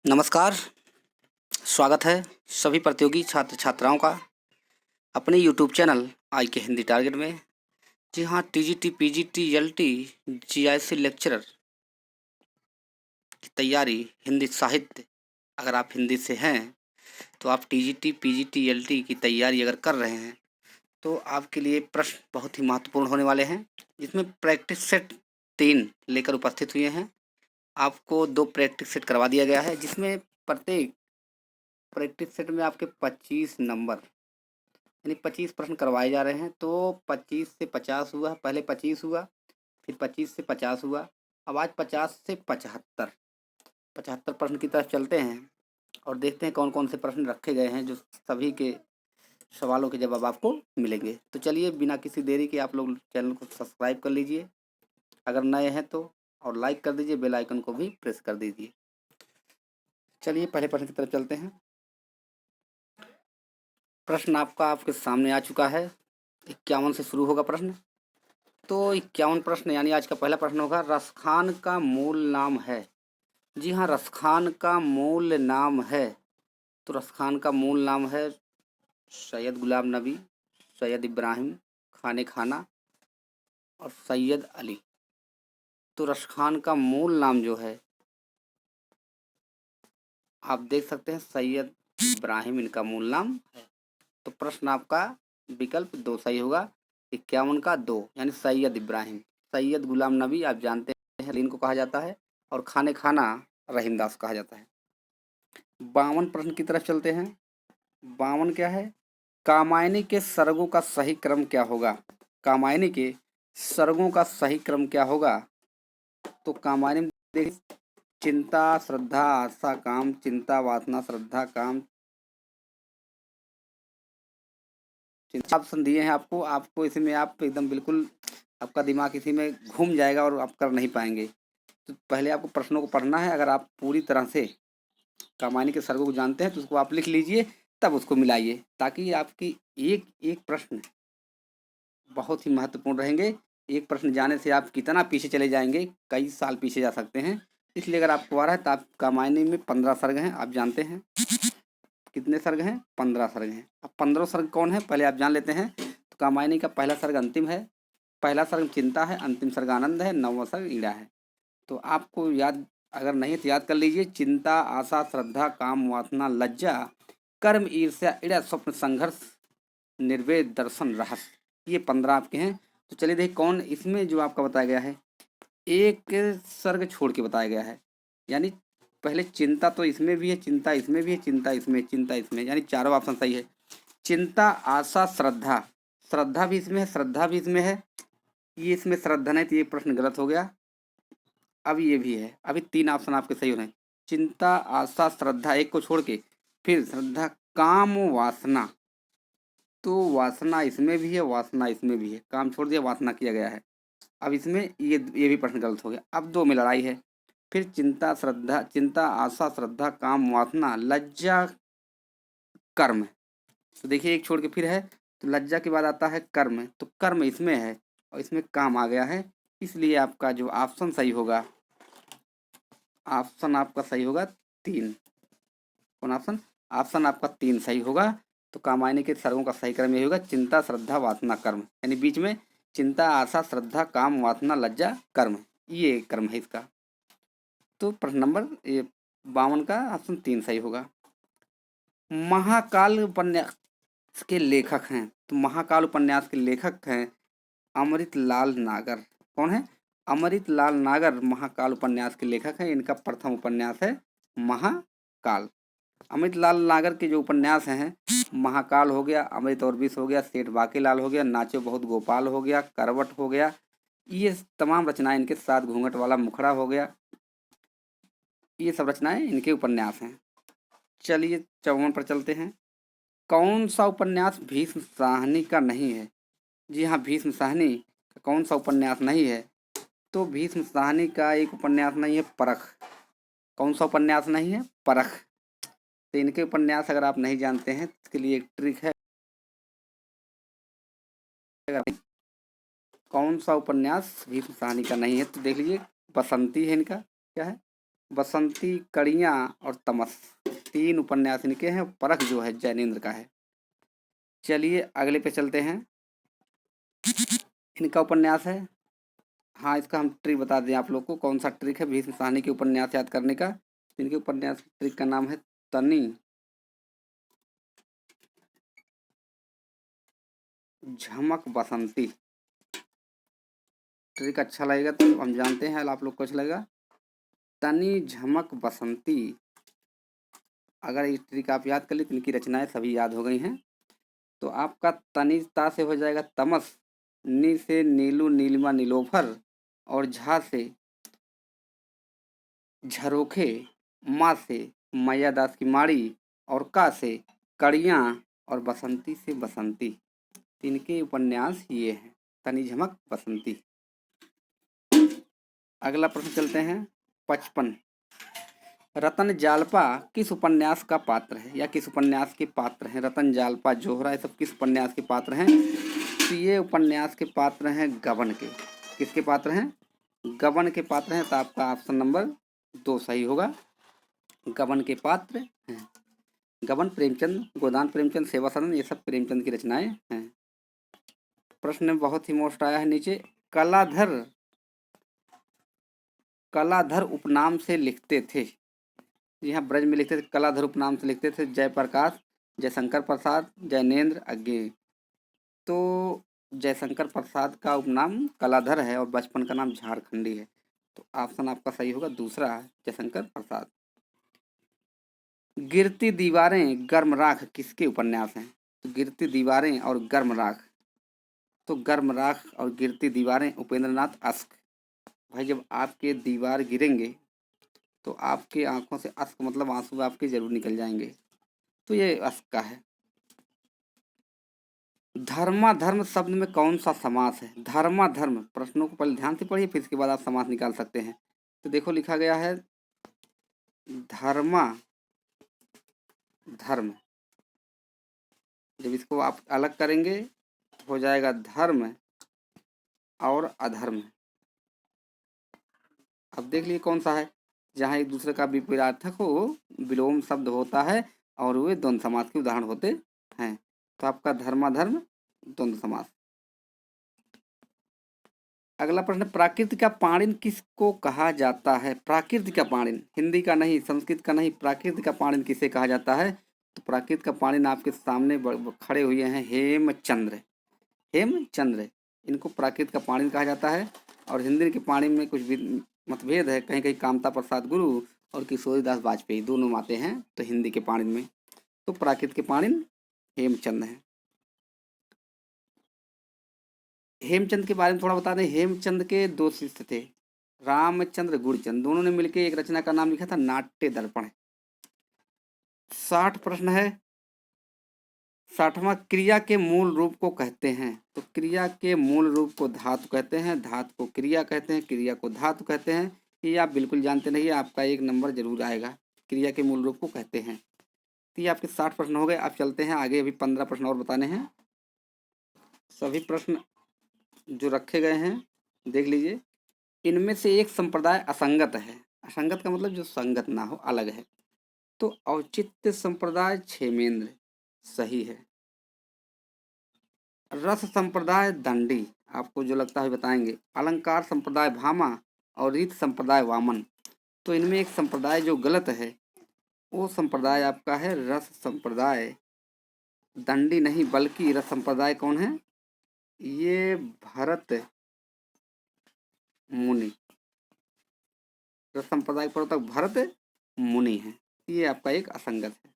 नमस्कार। स्वागत है सभी प्रतियोगी छात्र छात्राओं का अपने यूट्यूब चैनल आई के हिंदी टारगेट में। जी हाँ, TGT PGT LT GIC lecturer की तैयारी हिंदी साहित्य, अगर आप हिंदी से हैं तो आप टीजीटी पीजीटी एलटी की तैयारी अगर कर रहे हैं तो आपके लिए प्रश्न बहुत ही महत्वपूर्ण होने वाले हैं, जिसमें प्रैक्टिस सेट 3 लेकर उपस्थित हुए हैं। आपको 2 प्रैक्टिस सेट करवा दिया गया है, जिसमें प्रत्येक प्रैक्टिस सेट में आपके 25 नंबर यानी 25 प्रश्न करवाए जा रहे हैं। तो 25 से 50 हुआ, पहले 25 हुआ, फिर 25 से 50 हुआ, अब आज 50 से 75 75 प्रश्न की तरफ चलते हैं और देखते हैं कौन कौन से प्रश्न रखे गए हैं जो सभी के सवालों के जवाब आपको मिलेंगे। तो चलिए बिना किसी देरी के आप लोग चैनल को सब्सक्राइब कर लीजिए अगर नए हैं तो, और लाइक कर दीजिए, बेल आइकन को भी प्रेस कर दीजिए। चलिए पहले प्रश्न की तरफ चलते हैं। प्रश्न आपके सामने आ चुका है। 51 से शुरू होगा प्रश्न। तो 51 प्रश्न यानी आज का पहला प्रश्न होगा, रसखान का मूल नाम है। जी हाँ, रसखान का मूल नाम है। तो रसखान का मूल नाम है सैयद गुलाम नबी, सैयद इब्राहिम खाने खाना और सैयद अली। तो रसखान का मूल नाम जो है आप देख सकते हैं, सैयद इब्राहिम इनका मूल नाम है। तो प्रश्न आपका विकल्प 2 सही होगा। 51 का 2 यानी सैयद इब्राहिम। सैयद गुलाम नबी आप जानते हैं इनको कहा जाता है, और खाने खाना रहीमदास कहा जाता है। 52 प्रश्न की तरफ चलते हैं। 52 क्या है, कामायनी के सर्गों का सही क्रम क्या होगा। कामायनी के सर्गों का सही क्रम क्या होगा। तो कामायनी में देखिए, चिंता श्रद्धा आशा काम, चिंता वासना श्रद्धा काम, चिंता ऑप्शन दिए हैं आपको। आपको इसमें आप एकदम बिल्कुल आपका दिमाग इसी में घूम जाएगा और आप कर नहीं पाएंगे। तो पहले आपको प्रश्नों को पढ़ना है। अगर आप पूरी तरह से कामायनी के सर्गों को जानते हैं तो उसको आप लिख लीजिए, तब उसको मिलाइए, ताकि आपकी एक एक प्रश्न बहुत ही महत्वपूर्ण रहेंगे। एक प्रश्न जाने से आप कितना पीछे चले जाएंगे, कई साल पीछे जा सकते हैं। इसलिए अगर आपको आ रहा है तो आप कामायनी में 15 सर्ग हैं, आप जानते हैं कितने सर्ग हैं, 15 सर्ग हैं। अब 15 सर्ग कौन है पहले आप जान लेते हैं। तो कामायनी का पहला सर्ग अंतिम है, पहला सर्ग चिंता है, अंतिम सर्ग आनंद है, 9वां सर्ग ईड़ा है। तो आपको याद अगर नहीं है तो याद कर लीजिए, चिंता आशा श्रद्धा काम वासना लज्जा कर्म ईर्ष्या ईड़ा स्वप्न संघर्ष निर्वेद दर्शन रहस्य, ये 15 आपके हैं। तो चलिए देखिए कौन इसमें जो आपका बताया गया है, एक सर्ग छोड़ के बताया गया है। यानी पहले चिंता तो इसमें भी है, चिंता इसमें भी है, चिंता इसमें, चिंता इसमें, यानी चारों ऑप्शन सही है। चिंता आशा श्रद्धा, श्रद्धा भी इसमें है, श्रद्धा भी इसमें है। ये इसमें श्रद्धा नहीं तो ये प्रश्न गलत हो गया। अब ये भी है, अभी 3 ऑप्शन आपके सही हो रहे हैं। चिंता आशा श्रद्धा एक को छोड़ के फिर श्रद्धा काम वासना, तो वासना इसमें भी है, वासना इसमें भी है, काम छोड़ दिया वासना किया गया है। अब इसमें ये भी प्रश्न गलत हो गया। अब 2 में लड़ाई है। फिर चिंता श्रद्धा, चिंता आशा श्रद्धा काम वासना लज्जा कर्म। तो देखिए एक छोड़ के फिर है, तो लज्जा के बाद आता है कर्म, तो कर्म इसमें है और इसमें काम आ गया है। इसलिए आपका जो ऑप्शन सही होगा, ऑप्शन आपका सही होगा 3। कौन ऑप्शन, ऑप्शन आपका 3 सही होगा। तो कामायनी के सर्गों का सही क्रम यही होगा, चिंता श्रद्धा वासना कर्म, यानी बीच में चिंता आशा श्रद्धा काम वासना लज्जा कर्म, ये कर्म है इसका। तो प्रश्न नंबर 52 का ऑप्शन 3 सही होगा। महाकाल उपन्यास के लेखक हैं। तो महाकाल उपन्यास के लेखक हैं अमृतलाल नागर। कौन है, अमृतलाल नागर महाकाल उपन्यास के लेखक हैं। इनका प्रथम उपन्यास है महाकाल। अमृतलाल नागर के जो उपन्यास हैं, महाकाल हो गया, अमृत और विष हो गया, सेठ बाकीलाल हो गया, नाचो बहुत गोपाल हो गया, करवट हो गया, ये तमाम रचनाएं इनके साथ, घूंघट वाला मुखड़ा हो गया, ये सब रचनाएं इनके उपन्यास हैं। चलिए 54 पर चलते हैं। कौन सा उपन्यास भीष्म साहनी का नहीं है। जी हाँ, भीष्म साहनी का कौन सा उपन्यास नहीं है। तो भीष्म साहनी का एक उपन्यास नहीं है, परख। कौन सा उपन्यास नहीं है, परख। तो इनके उपन्यास अगर आप नहीं जानते हैं तो इसके लिए एक ट्रिक है। कौन सा उपन्यास भीष्म साहनी का नहीं है, तो देख लीजिए, बसंती है इनका, क्या है, बसंती, कड़ियाँ और तमस, 3 उपन्यास इनके हैं। परख जो है जैनेंद्र का है। चलिए अगले पे चलते हैं। इनका उपन्यास है, हाँ इसका हम ट्रिक बता दें आप लोग को, कौन सा ट्रिक है भीष्म साहनी के उपन्यास याद करने का। इनके उपन्यास ट्रिक का नाम है तनी झमक बसंती। ट्रिक अच्छा लगेगा तो हम जानते हैं, आप लोग को अच्छा लगेगा। तनी झमक बसंती, अगर ये ट्रिक आप याद कर ली तो इनकी रचनाएं सभी याद हो गई हैं। तो आपका तनिता से हो जाएगा तमस, नी से नीलू नीलिमा नीलोफर, और झा से झरोखे, माँ से मैया दास की माड़ी, और का से कड़ियाँ, और बसंती से बसंती। इनके उपन्यास ये हैं, तनी झमक बसंती। अगला प्रश्न चलते हैं 55। रतन जालपा किस उपन्यास का पात्र है या किस उपन्यास के पात्र हैं? रतन जालपा, जोहरा, ये सब किस उपन्यास के पात्र हैं? तो ये उपन्यास के पात्र हैं गबन के। किसके पात्र हैं? गबन के पात्र हैं। तो आपका ऑप्शन नंबर 2 सही होगा। गबन के पात्र हैं। गबन प्रेमचंद, गोदान प्रेमचंद, सेवा सदन, ये सब प्रेमचंद की रचनाएं हैं। प्रश्न बहुत ही मोस्ट आया है नीचे। कलाधर कलाधर उपनाम से लिखते थे। जी हाँ, ब्रज में लिखते थे, कलाधर उपनाम से लिखते थे जयप्रकाश, जयशंकर प्रसाद, जैनेन्द्र अज्ञे। तो जयशंकर प्रसाद का उपनाम कलाधर है और बचपन का नाम झारखंडी है। तो ऑप्शन आपका सही होगा दूसरा है, जयशंकर प्रसाद। गिरती दीवारें गर्म राख किसके उपन्यास हैं? तो गिरती दीवारें और गर्म राख, तो गर्म राख और गिरती दीवारें उपेंद्र नाथ अश्क। भाई जब आपके दीवार गिरेंगे तो आपके आंखों से अश्क मतलब आंसू आपके जरूर निकल जाएंगे। तो ये अश्क का है। धर्माधर्म शब्द में कौन सा समास है? धर्माधर्म, प्रश्नों को पहले ध्यान से पढ़िए फिर इसके बाद आप समास निकाल सकते हैं। तो देखो लिखा गया है धर्मा धर्म, जब इसको आप अलग करेंगे तो हो जाएगा धर्म और अधर्म। अब देख लिए कौन सा है, जहाँ एक दूसरे का विपरीतार्थक हो, विलोम शब्द होता है और वे द्वंद्व समास के उदाहरण होते हैं। तो आपका धर्माधर्म द्वंद्व समास। अगला प्रश्न, प्राकृत का पाणिन किसको कहा जाता है? प्राकृत का पाणिन, हिंदी का नहीं, संस्कृत का नहीं, प्राकृत का पाणिन किसे कहा जाता है? तो प्राकृत का पाणिन आपके सामने खड़े हुए हैं हेमचंद्र। हेमचंद्र, इनको प्राकृत का पाणिन कहा जाता है। और हिंदी के पाणिन में कुछ मतभेद है, कहीं कहीं कामता प्रसाद गुरु और किशोरीदास वाजपेयी दोनों आते हैं तो हिंदी के पाणिन में। तो प्राकृत के पाणिन हेमचंद हैं। हेमचंद के बारे में थोड़ा बता दें। हेमचंद के 2 शिष्य थे, रामचंद्र गुरचंद, दोनों ने मिलकर एक रचना का नाम लिखा था नाट्य दर्पण। 60 प्रश्न है। 60वां, क्रिया के मूल रूप को कहते हैं। तो क्रिया के मूल रूप को धातु कहते हैं, धातु को क्रिया कहते हैं, क्रिया को धातु कहते हैं। ये आप बिल्कुल जानते नहीं, आपका 1 नंबर जरूर आएगा। क्रिया के मूल रूप को कहते हैं। तो ये आपके 60 प्रश्न हो गए। आप चलते हैं आगे, अभी 15 प्रश्न और बताने हैं। सभी प्रश्न जो रखे गए हैं देख लीजिए। इनमें से एक संप्रदाय असंगत है। असंगत का मतलब जो संगत ना हो, अलग है। तो औचित्य संप्रदाय क्षेमेंद्र सही है। रस संप्रदाय दंडी, आपको जो लगता है बताएंगे। अलंकार संप्रदाय भामा और रीत संप्रदाय वामन। तो इनमें एक संप्रदाय जो गलत है वो संप्रदाय आपका है रस संप्रदाय। दंडी नहीं बल्कि रस संप्रदाय कौन है? ये भरत मुनि। रस संप्रदाय प्रवर्तक भरत मुनि है। ये आपका एक असंगत है।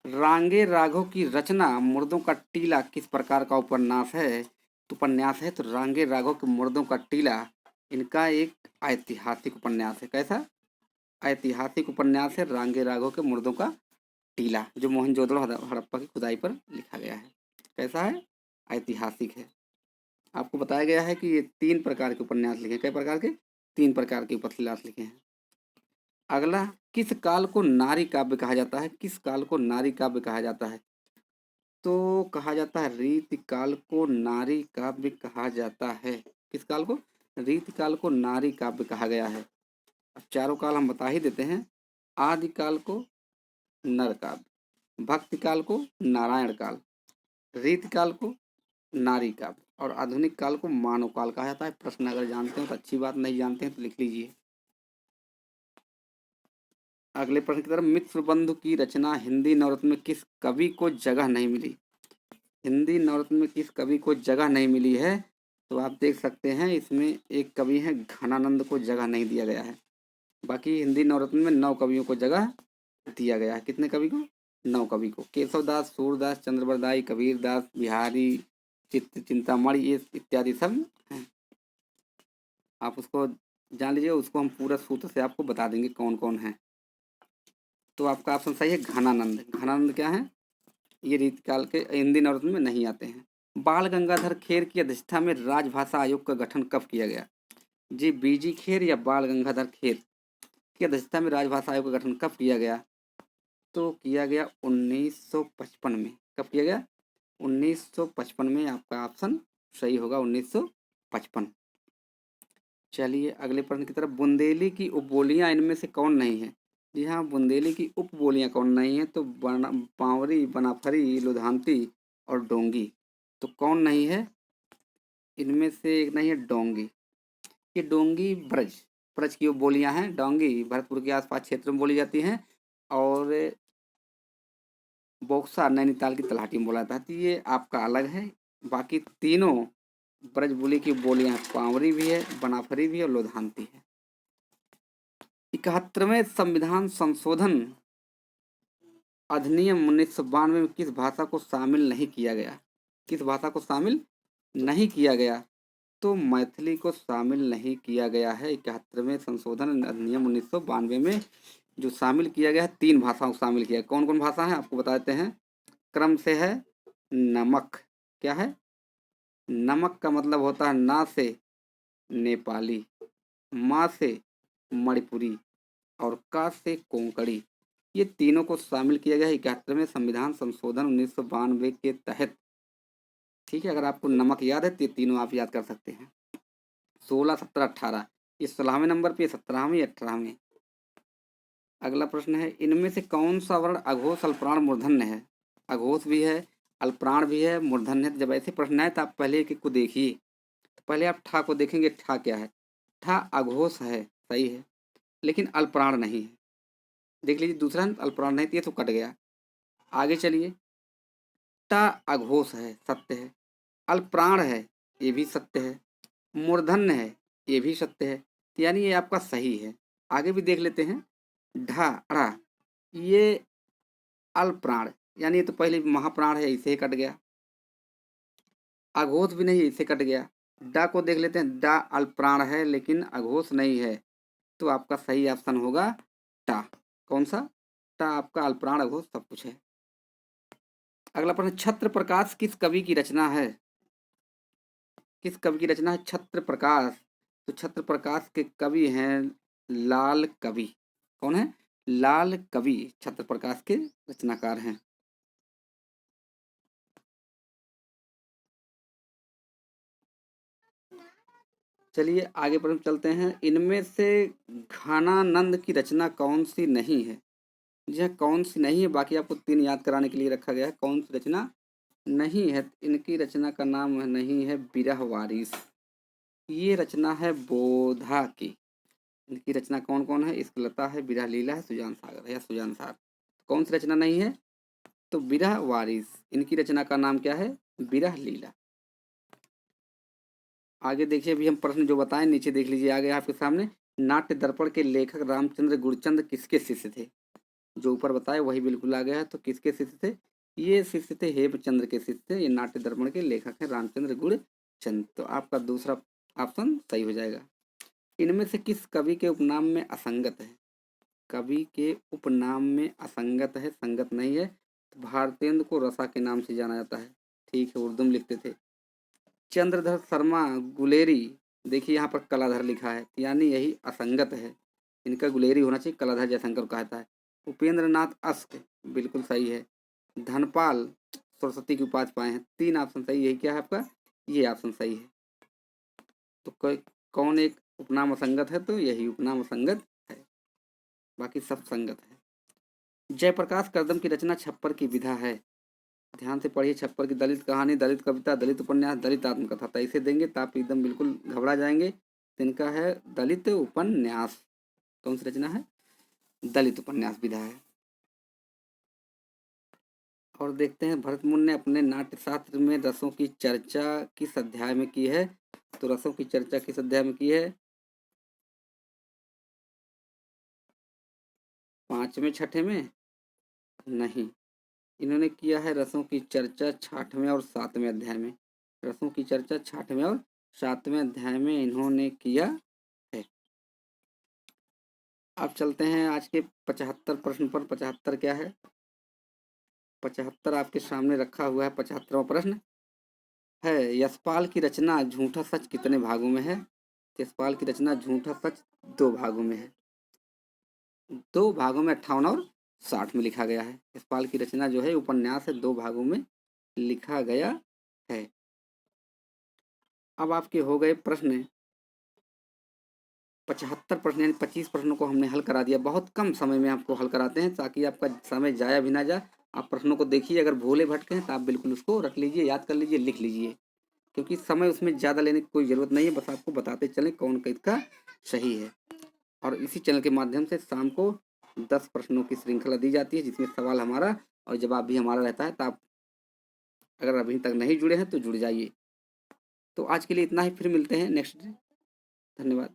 रांगे राघव की रचना मुर्दों का टीला किस प्रकार का उपन्यास है? तो उपन्यास है। तो रांगे राघव के मुर्दों का टीला इनका एक ऐतिहासिक उपन्यास है। कैसा? ऐतिहासिक उपन्यास है रांगे राघव के मुर्दों का टीला, जो मोहनजोदड़ो हड़प्पा की खुदाई पर लिखा गया है। कैसा है? ऐतिहासिक है। आपको बताया गया है कि ये 3 प्रकार के उपन्यास लिखे। कई प्रकार के? 3 प्रकार के उपन्यास लिखे हैं। अगला, किस काल को नारी काव्य कहा जाता है? किस काल को नारी काव्य कहा जाता है? तो कहा जाता है रीतिकाल को नारी काव्य कहा जाता है। किस काल को? रीतिकाल को नारी काव्य कहा गया है। अब चारों काल हम बता ही देते हैं। आदि काल को नर काल, भक्ति काल को नारायण काल, रीत काल को नारी काल और आधुनिक काल को मानव काल कहा जाता है। प्रश्न अगर जानते हो तो अच्छी बात, नहीं जानते हैं तो लिख लीजिए। अगले प्रश्न की तरफ, मित्र बंधु की रचना हिंदी नवरत्न में किस कवि को जगह नहीं मिली? हिंदी नवरत्न में किस कवि को जगह नहीं मिली है? तो आप देख सकते हैं इसमें एक कवि है घनानंद को जगह नहीं दिया गया है। बाकी हिंदी नवरत्न में 9 कवियों को जगह दिया गया है। कितने कवि को? 9 कवि को। केशवदास, सूरदास, चंद्रबरदाई, कबीरदास, बिहारी, चिंतामणि, ये इत्यादि सब हैं। आप उसको जान लीजिए, उसको हम पूरा सूत्र से आपको बता देंगे कौन कौन है। तो आपका ऑप्शन सही है घनानंद। घनानंद क्या है? ये रीतकाल के हिंदी नवरत्न में नहीं आते हैं। बाल गंगाधर खेर की अध्यक्षता में राजभाषा आयोग का गठन कब किया गया? जी बीजी खेर या बाल गंगाधर खेर की अध्यक्षता में राजभाषा आयोग का गठन कब किया गया? तो किया गया 1955 में। कब किया गया? 1955 में। आपका ऑप्शन सही होगा 1955। चलिए अगले प्रश्न की तरफ, बुंदेली की उपबोलियां इनमें से कौन नहीं है? जी हाँ, बुंदेली की उपबोलियां कौन नहीं है? तो पावरी, बनाफरी, लुधानती और डोंगी। तो कौन नहीं है? इनमें से एक नहीं है डोंगी। ये डोंगी ब्रज ब्रज की उपबोलियां हैं। डोंगी भरतपुर के आसपास क्षेत्र में बोली जाती हैं और बोक्सा नैनीताल की तलहटी में बोला जाता है। तो ये आपका अलग है। बाकी तीनों ब्रज बोली की बोलियां, पावरी भी है, बनाफरी भी है और लुधानती है। 71वें संविधान संशोधन अधिनियम 1992 में किस भाषा को शामिल नहीं किया गया? किस भाषा को शामिल नहीं किया गया? तो मैथिली को शामिल नहीं किया गया है। 71वें संशोधन अधिनियम 1992 में जो शामिल किया गया है, 3 भाषाओं को शामिल किया है। कौन कौन भाषा है आपको बता देते हैं। क्रम से है नमक। क्या है? नमक का मतलब होता है ना से नेपाली, मा से मणिपुरी और का से कोंकणी। ये तीनों को शामिल किया गया है 71वें संविधान संशोधन 1992 के तहत। ठीक है, अगर आपको नमक याद है तो ये तीनों आप याद कर सकते हैं। 16, 17, 18, ये 16वें नंबर पे, 17वें, 18वें। अगला प्रश्न है, इनमें से कौन सा वर्ण अघोष अल्पप्राण मूर्धन्य है? अघोष भी है, अल्पप्राण भी है, मूर्धन्य है। जब ऐसे प्रश्न आए तो आप पहले एक एक को देखिए। तो पहले आप ठा को देखेंगे। ठा क्या है? ठा अघोष है, सही है, लेकिन अल्पप्राण नहीं है। देख लीजिए दूसरा अल्पप्राण नहीं, तो ये तो कट गया। आगे चलिए, टा अघोष है, सत्य है। अल्पप्राण है, ये भी सत्य है। मूर्धन्य है, ये भी सत्य है। यानी ये आपका सही है। आगे भी देख लेते हैं। ढा अड़ा, ये अल्पप्राण, यानी ये तो पहले महाप्राण है, इसे कट गया। अघोष भी नहीं है, इसे कट गया। डा को देख लेते हैं। डा अल्पप्राण है लेकिन अघोष नहीं है। तो आपका सही ऑप्शन होगा टा। कौन सा? टा आपका अल्पप्राण, अघोष सब कुछ है। अगला प्रश्न, छत्र प्रकाश किस कवि की रचना है? किस कवि की रचना है छत्र प्रकाश? तो छत्र प्रकाश के कवि हैं लाल कवि। कौन है? लाल कवि छत्र प्रकाश के रचनाकार हैं। चलिए आगे पर हम चलते हैं। इनमें से घनानंद की रचना कौन सी नहीं है? यह कौन सी नहीं है, बाकी आपको 3 याद कराने के लिए रखा गया है। कौन सी रचना नहीं है? इनकी रचना का नाम नहीं है बिरह वारिस। ये रचना है बोधा की। इनकी रचना कौन कौन है? इस्कलता है, बिरह लीला है, सुजान सागर है या सुजान सार। कौन सी रचना नहीं है? तो बिरह वारिस। इनकी रचना का नाम क्या है? बिरह लीला। आगे देखिए, अभी हम प्रश्न जो बताएं नीचे देख लीजिए आगे आपके सामने। नाट्य दर्पण के लेखक रामचंद्र गुरचंद किसके शिष्य थे? जो ऊपर बताए वही बिल्कुल आ गया है। तो किसके शिष्य थे? ये शिष्य थे हेमचंद्र के शिष्य थे। ये नाट्य दर्पण के लेखक हैं रामचंद्र गुरचंद। तो आपका दूसरा ऑप्शन सही हो जाएगा। इनमें से किस कवि के उपनाम में असंगत है? कवि के उपनाम में असंगत है, संगत नहीं है। तो भारतेंद्र को रसा के नाम से जाना जाता है। ठीक है, उर्दू में लिखते थे। चंद्रधर शर्मा गुलेरी, देखिए यहाँ पर कलाधर लिखा है, यानी यही असंगत है। इनका गुलेरी होना चाहिए, कलाधर जयशंकर कहता है। उपेंद्र नाथ अश्क, बिल्कुल सही है। धनपाल सरस्वती की उपाधि पाए हैं। 3 ऑप्शन सही। यही क्या है आपका? ये ऑप्शन सही है। तो कौन एक उपनाम असंगत है? तो यही उपनाम असंगत बाकी सब संगत है। जयप्रकाश करदम की रचना छप्पर की विधा है। ध्यान से पढ़िए, छप्पर की दलित कहानी, दलित कविता, दलित उपन्यास, दलित आत्मकथा। तो ऐसे देंगे तो आप एकदम बिल्कुल घबरा जाएंगे। तो इनका है दलित उपन्यास। कौन सी रचना है? दलित उपन्यास विधा है। और देखते हैं, भरत मुनि ने अपने नाट्य शास्त्र में रसों की चर्चा किस अध्याय में की है? तो रसों की चर्चा किस अध्याय में की है? 5वें छठे में नहीं, इन्होंने किया है रसों की चर्चा 6वें और 7वें अध्याय में। रसों की चर्चा 6वें और 7वें अध्याय में इन्होंने किया है। अब चलते हैं आज के 75 प्रश्न पर। 75 क्या है? 75 आपके सामने रखा हुआ है। 75वां प्रश्न है, यशपाल की रचना झूठा सच कितने भागों में है? यशपाल की रचना झूठा सच 2 भागों में है। 2 भागों में 58 और 60 में लिखा गया है। यशपाल की रचना जो है उपन्यास है, 2 भागों में लिखा गया है। अब आपके हो गए प्रश्न 75 प्रश्न, यानी 25 प्रश्नों को हमने हल करा दिया। बहुत कम समय में आपको हल कराते हैं ताकि आपका समय जाया भी ना जाए। आप प्रश्नों को देखिए, अगर भूले भटके हैं तो आप बिल्कुल उसको रख लीजिए, याद कर लीजिए, लिख लीजिए, क्योंकि समय उसमें ज़्यादा लेने की कोई ज़रूरत नहीं है। बस आपको बताते चलें कौन किसका सही है। और इसी चैनल के माध्यम से शाम को 10 प्रश्नों की श्रृंखला दी जाती है, जिसमें सवाल हमारा और जवाब भी हमारा रहता है। तो आप अगर अभी तक नहीं जुड़े हैं तो जुड़ जाइए। तो आज के लिए इतना ही, फिर मिलते हैं नेक्स्ट डे। धन्यवाद।